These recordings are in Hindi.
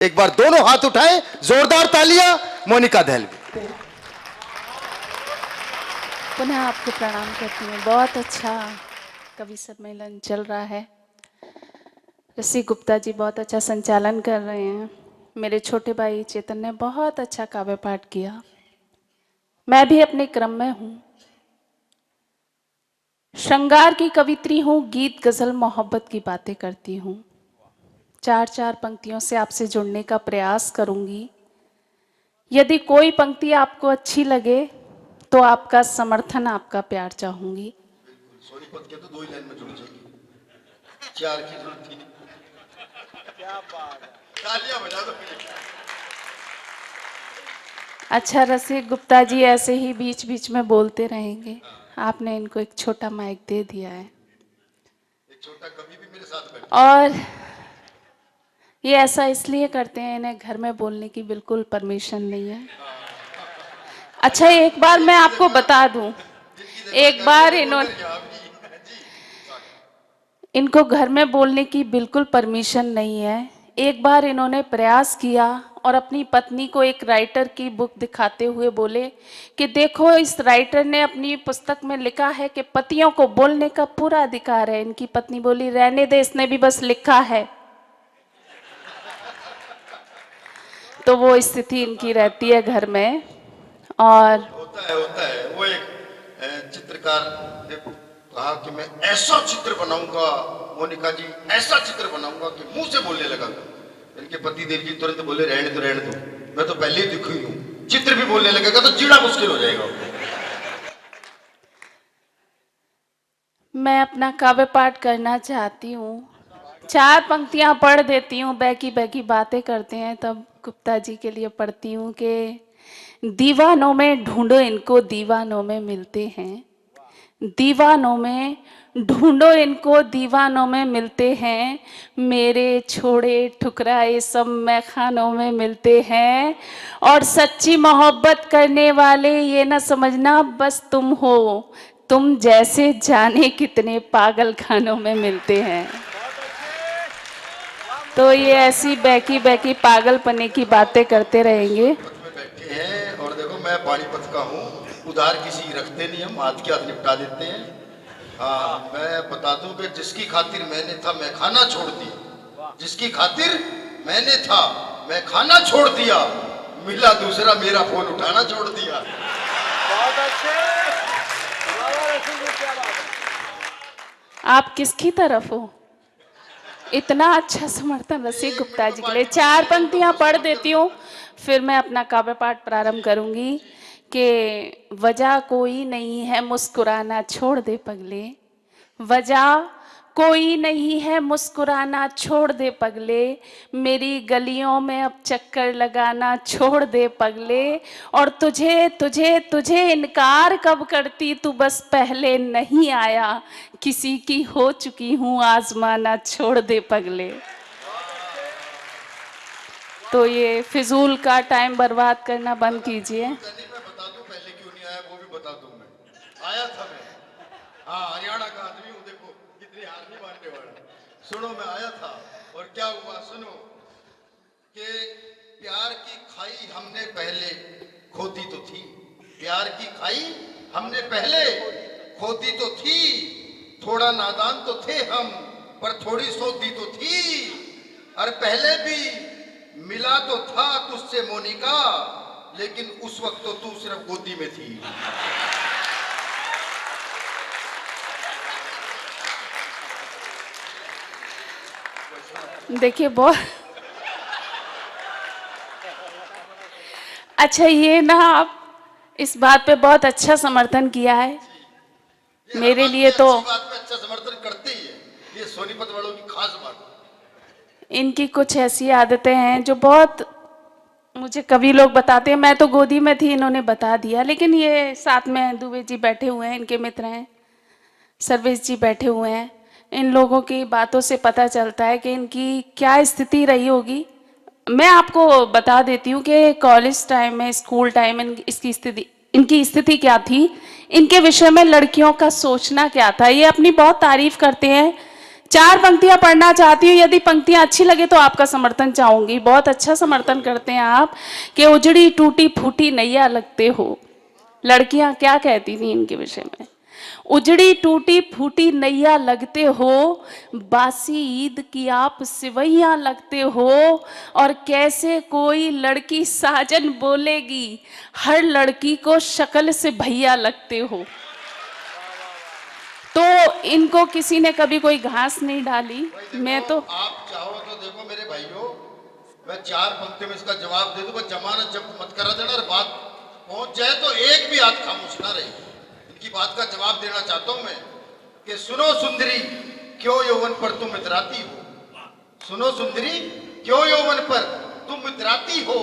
एक बार दोनों हाथ उठाएं, जोरदार तालियां मोनिका दहलवी। पुनः आपको प्रणाम करती हूँ। बहुत अच्छा कवि सम्मेलन चल रहा है। ऋषि गुप्ता जी बहुत अच्छा संचालन कर रहे हैं। मेरे छोटे भाई चेतन ने बहुत अच्छा काव्य पाठ किया। मैं भी अपने क्रम में हूँ। श्रृंगार की कवित्री हूँ, गीत गजल मोहब्बत की बातें करती हूँ। चार चार पंक्तियों से आपसे जुड़ने का प्रयास करूंगी। यदि कोई पंक्ति आपको अच्छी लगे तो आपका समर्थन, आपका प्यार चाहूंगी। सोनीपत के तो 2 ही लाइन में जुड़ जाएगी, 4 की जरूरत थी। क्या बात है, तालियां बजा दो। अच्छा, रसिक गुप्ता जी ऐसे ही बीच बीच में बोलते रहेंगे। आपने इनको एक छोटा माइक दे दिया है। एक छोटा कवि भी मेरे साथ बैठा। और ये ऐसा इसलिए करते हैं, इन्हें घर में बोलने की बिल्कुल परमिशन नहीं है। अच्छा, एक बार मैं आपको बता दूं, एक बार इनको घर में बोलने की बिल्कुल परमिशन नहीं है। एक बार इन्होंने प्रयास किया और अपनी पत्नी को एक राइटर की बुक दिखाते हुए बोले कि देखो, इस राइटर ने अपनी पुस्तक में लिखा है कि पतियों को बोलने का पूरा अधिकार है। इनकी पत्नी बोली, रहने दे, इसने भी बस लिखा है। तो वो स्थिति इनकी रहती है घर में। और होता है वो एक चित्रकार ने कहा कि मैं ऐसा चित्र बनाऊंगा, मोनिका जी ऐसा चित्र बनाऊंगा कि मुंह से बोलने लगा। इनके पति देव जी तुरंत बोले, रहने दो, मैं तो पहले ही दुखी हूं, चित्र भी बोलने लगेगा तो जीना मुश्किल हो जाएगा। मैं अपना काव्य पाठ करना चाहती हूँ। 4 पंक्तियां पढ़ देती हूँ, बैकी बैकी बातें करते हैं, तब गुप्ता जी के लिए पढ़ती हूँ कि दीवानों में ढूंढो इनको, दीवानों में मिलते हैं। दीवानों में ढूंढो इनको, दीवानों में मिलते हैं। मेरे छोड़े ठुकराए सब मैखानों में मिलते हैं। और सच्ची मोहब्बत करने वाले ये ना समझना बस तुम हो, तुम जैसे जाने कितने पागल खानों में मिलते हैं। तो ये ऐसी बैकी बैकी पागलपने की बातें करते रहेंगे। बैठे हैं और देखो, मैं पानीपत का हूँ, उधार किसी रखते नहीं, हम हाथ के हाथ निपटा देते हैं। हाँ, मैं बता दूं कि जिसकी खातिर मैंने था मैं खाना छोड़ दिया, जिसकी खातिर मैंने था मैं खाना छोड़ दिया, मिला दूसरा मेरा फोन उठाना छोड़ दिया। बहुत अच्छे। आप किसकी तरफ हो? इतना अच्छा समर्थन रसिक गुप्ता जी के लिए। 4 पंक्तियां पढ़ देती हूँ, फिर मैं अपना काव्य पाठ प्रारंभ करूंगी कि वजह कोई नहीं है मुस्कुराना, छोड़ दे पगले। वजह कोई नहीं है मुस्कुराना, छोड़ दे पगले। मेरी गलियों में अब चक्कर लगाना, छोड़ दे पगले। और तुझे तुझे तुझे इनकार कब करती, तू बस पहले नहीं आया। किसी की हो चुकी हूँ आजमाना, छोड़ दे पगले। तो ये फिजूल का टाइम बर्बाद करना बंद कीजिए। मैं बता दूं पहले क्यों नहीं आया, वो भी बता दूं। मैं आया था, मैं हाँ हरियाणा का आदमी हूँ, देखो कितनी हार नहीं मारने वाला। सुनो, मैं आया था और क्या हुआ सुनो, कि प्यार की खाई हमने पहले खोदी तो थी, प्यार की खाई हमने पहले खोदी तो थी। थोड़ा नादान तो थे हम, पर थोड़ी सोदी तो थी। और पहले भी मिला तो था तुझसे मोनिका, लेकिन उस वक्त तो तू सिर्फ गोदी में थी। देखिए, बहुत अच्छा, ये ना आप इस बात पे बहुत अच्छा समर्थन किया है। मेरे लिए तो अच्छी बात पे अच्छा समर्थन करते ही है, ये सोनीपत वालों की खास बात। इनकी कुछ ऐसी आदतें हैं जो बहुत मुझे कभी लोग बताते हैं। मैं तो गोदी में थी, इन्होंने बता दिया, लेकिन ये साथ में दुबे जी बैठे हुए हैं, इनके मित्र हैं, सर्वेश जी बैठे हुए हैं। इन लोगों की बातों से पता चलता है कि इनकी क्या स्थिति रही होगी। मैं आपको बता देती हूँ कि कॉलेज टाइम में, स्कूल टाइम में इनकी स्थिति क्या थी, इनके विषय में लड़कियों का सोचना क्या था। ये अपनी बहुत तारीफ करते हैं, 4 पंक्तियां पढ़ना चाहती हूँ, यदि पंक्तियां अच्छी लगे तो आपका समर्थन चाहूंगी। बहुत अच्छा समर्थन करते हैं आप कि उजड़ी टूटी फूटी नैया लगते हो। लड़कियां क्या कहती थी इनके विषय में? उजड़ी टूटी फूटी नैया लगते हो, बासी ईद की आप सिवैया लगते हो, और कैसे कोई लड़की साजन बोलेगी, हर लड़की को शक्ल से भैया लगते हो। तो इनको किसी ने कभी कोई घास नहीं डाली। मैं तो आप चाहो तो देखो मेरे भाइयों, मैं 4 पंक्तियों में इसका जवाब दे दूं, बस जमानत जब्त मत करा देना, और बात पहुंच जाए तो एक भी हाथ खामोश ना रही। इनकी बात का जवाब देना चाहता हूं मैं कि सुनो सुंदरी, क्यों यौवन पर तुम इतराती हो। सुनो सुंदरी, क्यों यौवन पर तुम इतराती हो,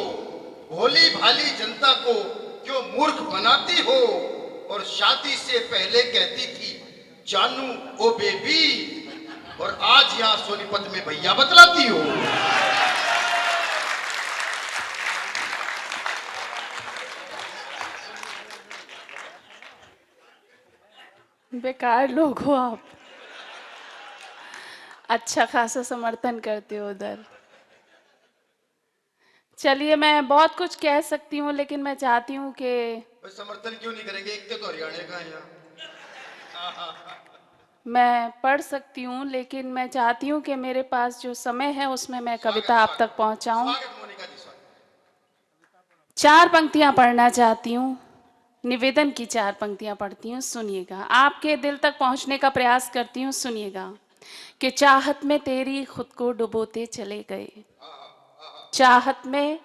भोली भाली जनता को क्यों मूर्ख बनाती हो, और शादी से पहले कहती थी जानू ओ बेबी, और आज यहां सोनीपत में भैया बतलाती हो। बेकार लोग हो आप। अच्छा खासा समर्थन करते हो उधर। चलिए, मैं बहुत कुछ कह सकती हूँ, लेकिन मैं चाहती हूँ कि समर्थन क्यों नहीं करेंगे, एक तो हरियाणा का है यहाँ। मैं पढ़ सकती हूँ, लेकिन मैं चाहती हूँ कि मेरे पास जो समय है उसमें मैं कविता आप तक पहुँचाऊँ। 4 पंक्तियाँ पढ़ना चाहती हूँ, निवेदन की 4 पंक्तियाँ पढ़ती हूँ, सुनिएगा। आपके दिल तक पहुँचने का प्रयास करती हूँ, सुनिएगा। कि चाहत में तेरी खुद को डुबोते चले गए, चाहत में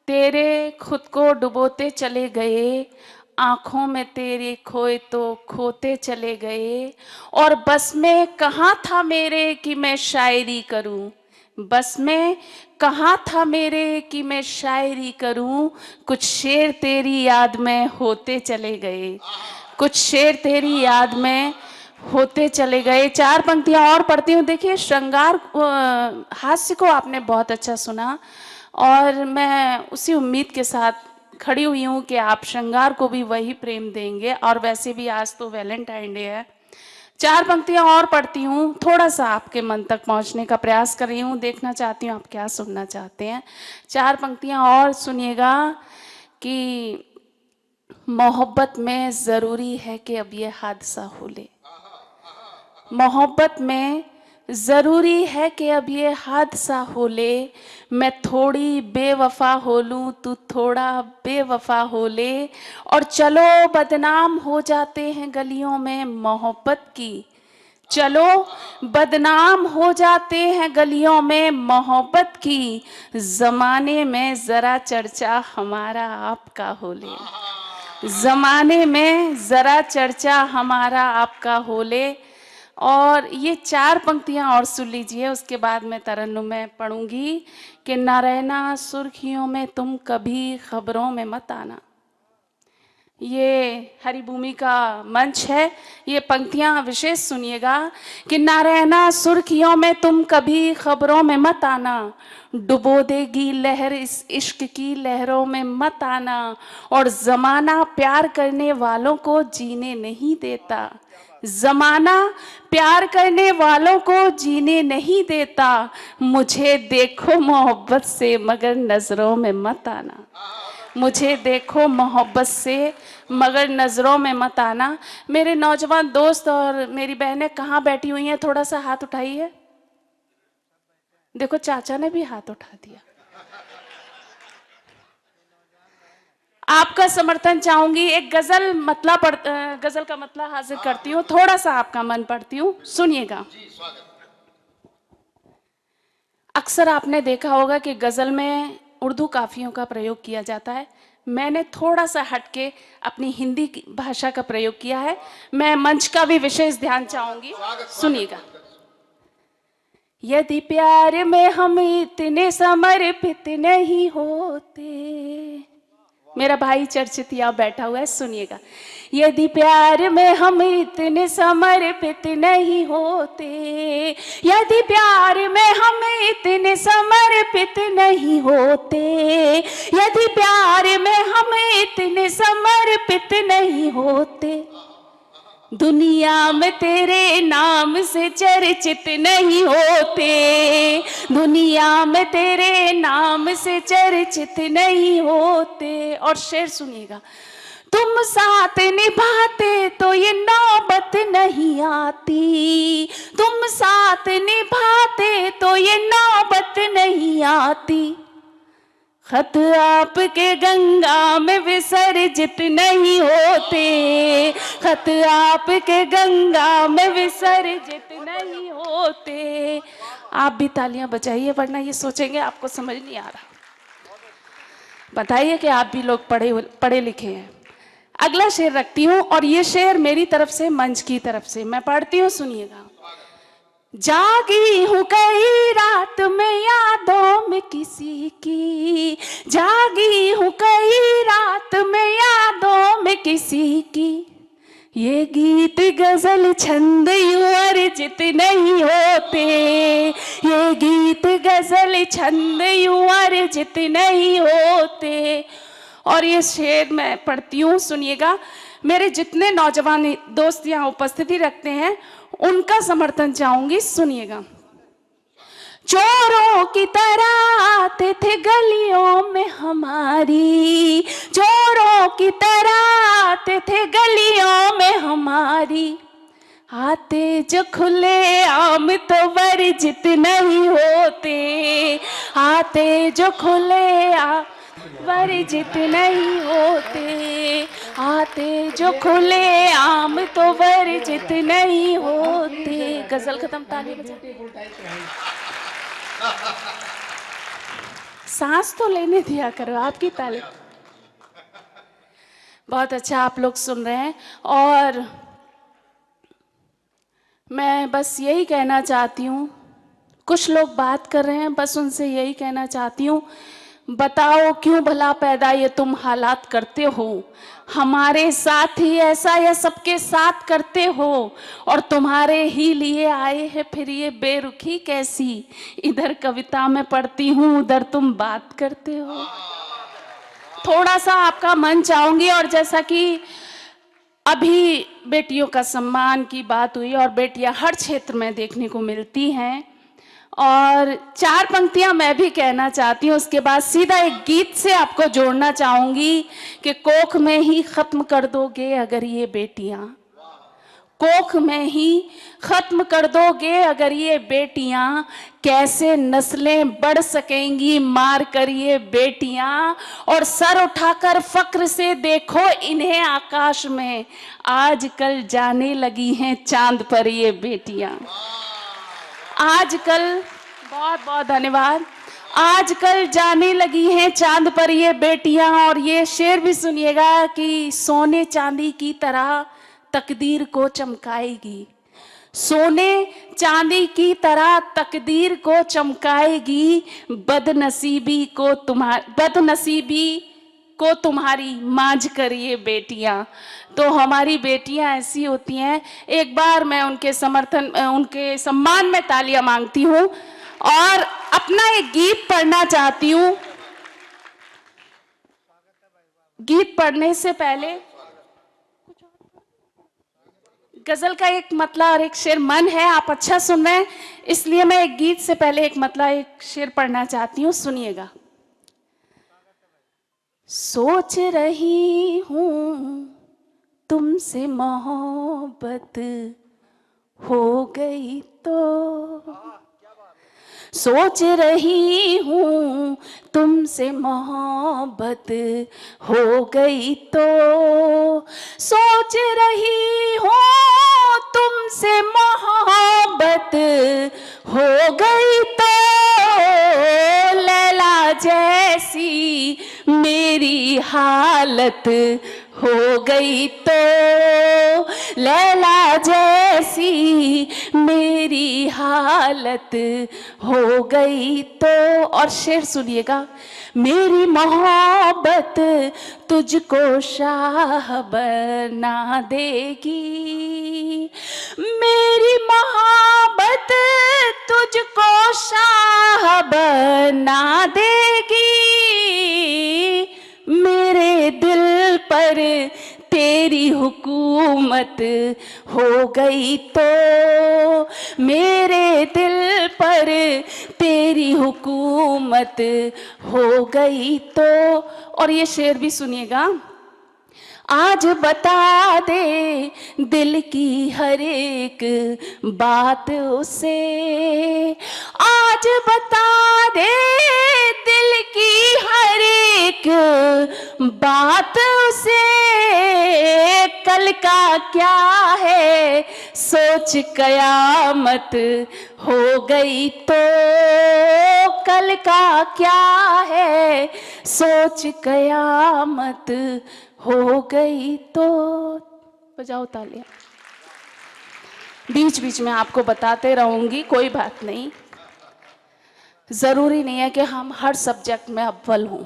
तेरे खुद को डुबोते चले गए, आंखों में तेरे खोए तो खोते चले गए, और बस में कहाँ था मेरे कि मैं शायरी करूं, बस में कहाँ था मेरे कि मैं शायरी करूं, कुछ शेर तेरी याद में होते चले गए, कुछ शेर तेरी याद में होते चले गए। 4 पंक्तियां और पढ़ती हूँ। देखिए, श्रृंगार हास्य को आपने बहुत अच्छा सुना, और मैं उसी उम्मीद के साथ खड़ी हुई हूँ कि आप श्रृंगार को भी वही प्रेम देंगे, और वैसे भी आज तो वैलेंटाइन डे है। 4 पंक्तियां और पढ़ती हूँ, थोड़ा सा आपके मन तक पहुँचने का प्रयास कर रही हूँ, देखना चाहती हूँ आप क्या सुनना चाहते हैं। 4 पंक्तियां और सुनिएगा कि मोहब्बत में ज़रूरी है कि अब ये हादसा हो ले, मोहब्बत में ज़रूरी है कि अब ये हादसा हो ले, मैं थोड़ी बेवफा हो लूँ तू थोड़ा बेवफा हो ले, और चलो बदनाम हो जाते हैं गलियों में मोहब्बत की, चलो बदनाम हो जाते हैं गलियों में मोहब्बत की, ज़माने में ज़रा चर्चा हमारा आपका हो ले, ज़माने में ज़रा चर्चा हमारा आपका हो ले। और ये 4 पंक्तियां और सुन लीजिए, उसके बाद मैं तरन्नुम में पढ़ूंगी कि ना रहना सुर्खियों में तुम कभी खबरों में मत आना। ये हरिभूमि का मंच है, ये पंक्तियां विशेष सुनिएगा कि ना रहना सुर्खियों में तुम कभी खबरों में मत आना, डुबो देगी लहर इस इश्क की लहरों में मत आना, और ज़माना प्यार करने वालों को जीने नहीं देता, ज़माना प्यार करने वालों को जीने नहीं देता, मुझे देखो मोहब्बत से मगर नज़रों में मत आना, मुझे देखो मोहब्बत से मगर नज़रों में मत आना। मेरे नौजवान दोस्त और मेरी बहनें कहाँ बैठी हुई हैं, थोड़ा सा हाथ उठाइए। देखो, चाचा ने भी हाथ उठा दिया। आपका समर्थन चाहूंगी। एक गजल गजल का मतला हाजिर करती हूँ, थोड़ा सा आपका मन पढ़ती हूँ, सुनिएगा। अक्सर आपने देखा होगा कि गजल में उर्दू काफियों का प्रयोग किया जाता है, मैंने थोड़ा सा हटके अपनी हिंदी भाषा का प्रयोग किया है। मैं मंच का भी विशेष ध्यान चाहूंगी, सुनिएगा। यदि प्यार में हम इतने समर्पित नहीं होते, मेरा भाई चर्चित यहाँ बैठा हुआ है, सुनिएगा। यदि प्यार में हम इतने समर्पित नहीं होते, यदि प्यार में हम इतने समर्पित नहीं होते, यदि प्यार में हम इतने समर्पित नहीं होते, दुनिया में तेरे नाम से चर्चित नहीं होते, दुनिया में तेरे नाम से चर्चित नहीं होते। और शेर सुनिएगा, तुम साथ निभाते तो ये नौबत नहीं आती, तुम साथ निभाते तो ये नौबत नहीं आती। खत आपके गंगा में विसर्जित नहीं होते, खत आपके गंगा में विसर्जित नहीं होते। आप भी तालियां बजाइए, वरना ये सोचेंगे आपको समझ नहीं आ रहा। बताइए कि आप भी लोग पढ़े लिखे हैं। अगला शेर रखती हूँ, और ये शेर मेरी तरफ से, मंच की तरफ से मैं पढ़ती हूँ, सुनिएगा। जागी हूँ कई रात में यादों में किसी की, जागी हूँ कई रात में यादों में किसी की। ये गीत गजल छंद यूं अर्जित नहीं होते, ये गीत गजल छंद यूं अर्जित नहीं होते। और ये शेर मैं पढ़ती हूँ, सुनिएगा। मेरे जितने नौजवान दोस्त यहाँ उपस्थिति रखते हैं उनका समर्थन चाहूंगी, सुनिएगा। चोरों की तरह आते थे गलियों में हमारी, चोरों की तरह आते थे गलियों में हमारी। आते जो खुले आम तो वर्जित नहीं होते, आते जो खुले आम वर्जित नहीं होते, आते जो खुले आम तो वर्जित नहीं होते। गजल खत्म, ताली बजाते। सांस तो लेने दिया करो, आपकी ताली। बहुत अच्छा, आप लोग सुन रहे हैं। और मैं बस यही कहना चाहती हूँ, कुछ लोग बात कर रहे हैं, बस उनसे यही कहना चाहती हूँ, बताओ क्यों भला पैदा ये तुम हालात करते हो, हमारे साथ ही ऐसा या सबके साथ करते हो, और तुम्हारे ही लिए आए हैं फिर ये बेरुखी कैसी। इधर कविता में पढ़ती हूँ, उधर तुम बात करते हो। थोड़ा सा आपका मन चाहूंगी। और जैसा कि अभी बेटियों का सम्मान की बात हुई, और बेटियां हर क्षेत्र में देखने को मिलती हैं, और चार पंक्तियां मैं भी कहना चाहती हूँ, उसके बाद सीधा एक गीत से आपको जोड़ना चाहूंगी कि कोख में ही खत्म कर दोगे अगर ये बेटियां, कोख में ही खत्म कर दोगे अगर ये बेटियां, कैसे नस्लें बढ़ सकेंगी मार कर ये बेटियां। और सर उठाकर फक्र से देखो इन्हें आकाश में, आजकल जाने लगी हैं चांद पर ये बेटियां। आजकल, बहुत बहुत धन्यवाद, आजकल जाने लगी हैं चांद पर ये बेटियां। और ये शेर भी सुनिएगा कि सोने चांदी की तरह तकदीर को चमकाएगी, सोने चांदी की तरह तकदीर को चमकाएगी, बदनसीबी को तुम्हारी मांझ कर ये बेटियां। तो हमारी बेटियां ऐसी होती हैं। एक बार मैं उनके उनके सम्मान में तालियां मांगती हूँ, और अपना एक गीत पढ़ना चाहती हूँ। गीत पढ़ने से पहले गजल का एक मतला और एक शेर मन है, आप अच्छा सुन रहे हैं, इसलिए मैं एक गीत से पहले एक मतला एक शेर पढ़ना चाहती हूँ, सुनिएगा। सोच रही हूँ तुमसे मोहब्बत हो गई तो, सोच रही हूँ तुमसे मोहब्बत हो गई तो, सोच रही हूँ तुमसे मोहब्बत हो गई तो, लैला जैसी मेरी हालत हो गई तो, लैला जैसी मेरी हालत हो गई तो। और शेर सुनिएगा। मेरी मोहब्बत तुझको शाह बना देगी, मेरी मोहब्बत तुझको शाह बना देगी, मेरे दिल पर तेरी तेरी हुकूमत हो गई तो, मेरे दिल पर तेरी हुकूमत हो गई तो। और ये शेर भी सुनिएगा। आज बता दे दिल की हर एक बात उसे, आज बता दे दिल की हर एक बात उसे, कल का क्या है सोच कयामत हो गई तो, कल का क्या है सोच कयामत हो गई तो। बजाओ तालियां। बीच बीच में आपको बताते रहूंगी, कोई बात नहीं। जरूरी नहीं है कि हम हर सब्जेक्ट में अव्वल हों,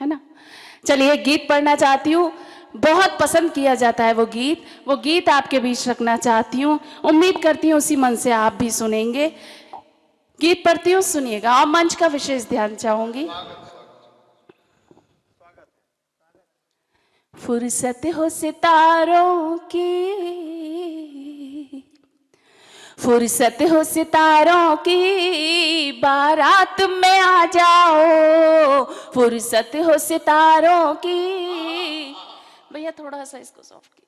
है ना। चलिए गीत पढ़ना चाहती हूँ, बहुत पसंद किया जाता है वो गीत आपके बीच रखना चाहती हूँ। उम्मीद करती हूँ उसी मन से आप भी सुनेंगे। गीत पढ़ती हूँ, सुनिएगा और मंच का विशेष ध्यान चाहूंगी। फुर्सत हो सितारों की, फुर्सत हो सितारों की, बारात में आ जाओ, फुर्सत हो सितारों की। भैया थोड़ा सा इसको सॉफ्ट कीजिए।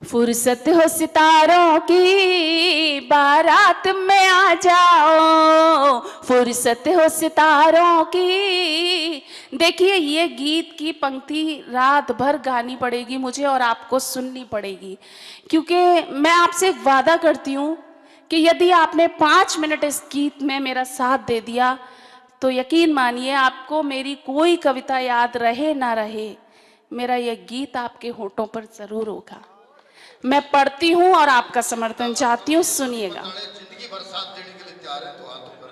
फुर्सत हो सितारों की, बारात में आ जाओ, फुर्सत हो सितारों की। देखिए ये गीत की पंक्ति रात भर गानी पड़ेगी मुझे और आपको सुननी पड़ेगी, क्योंकि मैं आपसे एक वादा करती हूँ कि यदि आपने 5 मिनट इस गीत में मेरा साथ दे दिया तो यकीन मानिए आपको मेरी कोई कविता याद रहे ना रहे, मेरा यह गीत आपके होठों पर जरूर होगा। मैं पढ़ती हूँ और आपका समर्थन चाहती हूँ, सुनिएगा। जिंदगी भर साथ देने के लिए तैयार है तो हाथ ऊपर।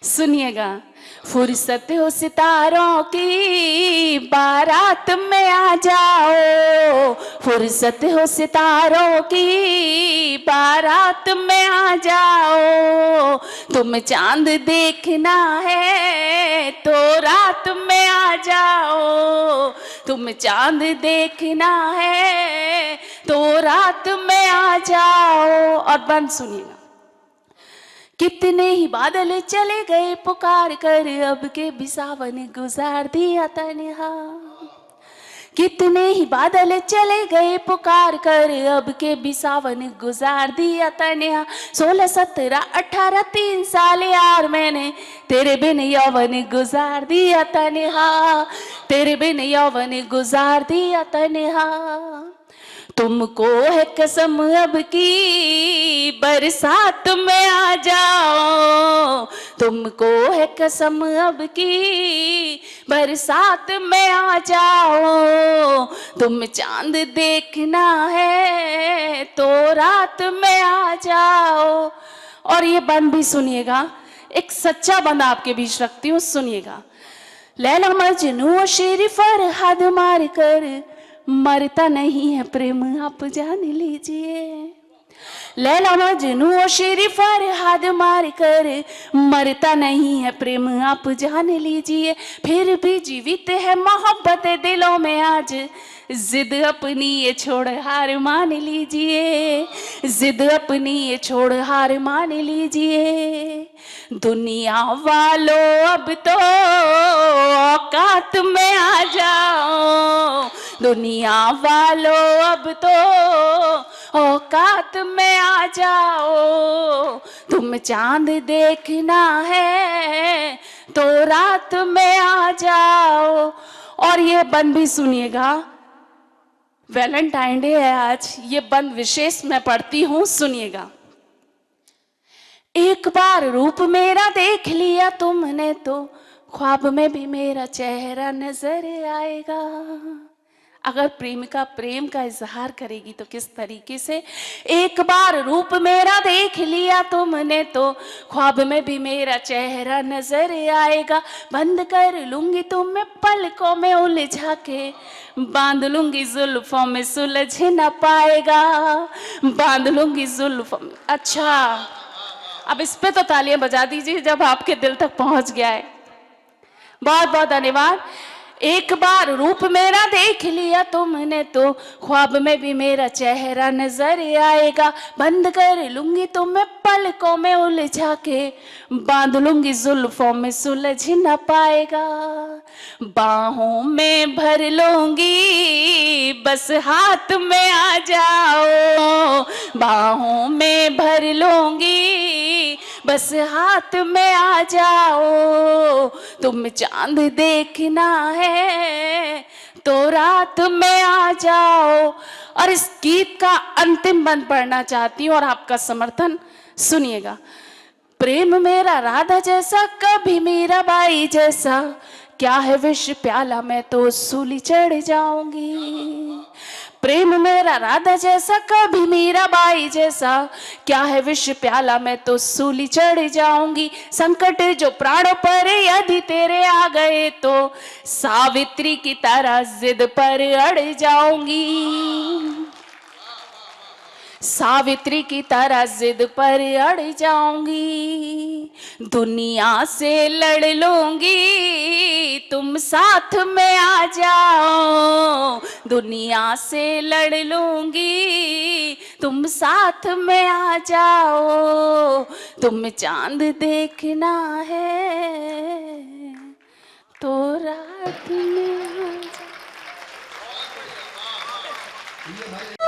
सुनिएगा। फुर्सत हो सितारों की, बारात में आ जाओ, फुर्सत हो सितारों की, बारात में आ जाओ। तुम चांद देखना है तो रात में आ जाओ, तुम चांद देखना है तो रात में आ जाओ। और बंद सुनिएगा। कितने ही बादल चले गए पुकार कर, अब के भी सावन गुजार दिया तन्हा। कितने ही बादल चले गए पुकार कर, अब के भी सावन गुजार दिया तन्हा। 16, 17, 18, 3 साल यार मैंने तेरे बिन यौवन गुजार दिया तन्हा, तेरे बिन यौवन गुजार दिया तन्हा। तुमको है कसम अब की बरसात में आ जाओ, तुमको है कसम अब की बरसात में आ जाओ। तुम चांद देखना है तो रात में आ जाओ। और ये बंद भी सुनिएगा, एक सच्चा बंद आपके बीच रखती हूँ, सुनिएगा। लैला मजनू शेर फरहाद मार कर मरता नहीं है प्रेम आप जान लीजिए। लैला मजनू शेर फरहाद मार कर मरता नहीं है प्रेम आप जान लीजिए। फिर भी जीवित है मोहब्बत दिलों में आज, जिद अपनी ये छोड़ हार मान लीजिए, जिद अपनी ये छोड़ हार मान लीजिए। दुनिया वालों अब तो औकात में आ जाओ, दुनिया वालों अब तो औकात में आ जाओ। तुम चांद देखना है तो रात में आ जाओ। और ये बंद भी सुनिएगा, वैलेंटाइन डे है आज, ये बंद विशेष मैं पढ़ती हूँ, सुनिएगा। एक बार रूप मेरा देख लिया तुमने तो ख्वाब में भी मेरा चेहरा नजर आएगा। अगर प्रेमिका प्रेम का इजहार करेगी तो किस तरीके से। एक बार रूप मेरा देख लिया तुमने तो ख्वाब में भी मेरा चेहरा नजर आएगा। बंद कर लूंगी तुम्हें पलकों में उलझा के, बांध लूंगी जुल्फों में सुलझ न पाएगा, बांध लूंगी जुल्फों में। अच्छा, अब इस पे तो तालियां बजा दीजिए जब आपके दिल तक पहुंच गया है। बहुत बहुत धन्यवाद। एक बार रूप मेरा देख लिया तुमने तो ख्वाब में भी मेरा चेहरा नजर आएगा। बंद कर लूंगी तुम्हें पलकों में उलझा के, बांध लूंगी जुल्फों में सुलझ न पाएगा। बाहों में भर लूंगी बस हाथ में आ जाओ, बाहों में भर लूंगी बस हाथ में आ जाओ। तुम चांद देखना है तो रात में आ जाओ। और इस गीत का अंतिम बंद पढ़ना चाहती हूँ और आपका समर्थन सुनिएगा। प्रेम मेरा राधा जैसा कभी मीरा बाई जैसा, क्या है विष प्याला मैं तो सूली चढ़ जाऊंगी। प्रेम मेरा राधा जैसा कभी मीरा बाई जैसा, क्या है विष प्याला मैं तो सूली चढ़ जाऊंगी। संकट जो प्राणों पर यदि तेरे आ गए तो सावित्री की तरह जिद पर अड़ जाऊंगी, सावित्री की तरह जिद पर अड़ जाऊंगी। दुनिया से लड़ लूंगी तुम साथ में आ जाओ, दुनिया से लड़ लूंगी तुम साथ में आ जाओ। तुम चांद देखना है तो रात में आ जाओ।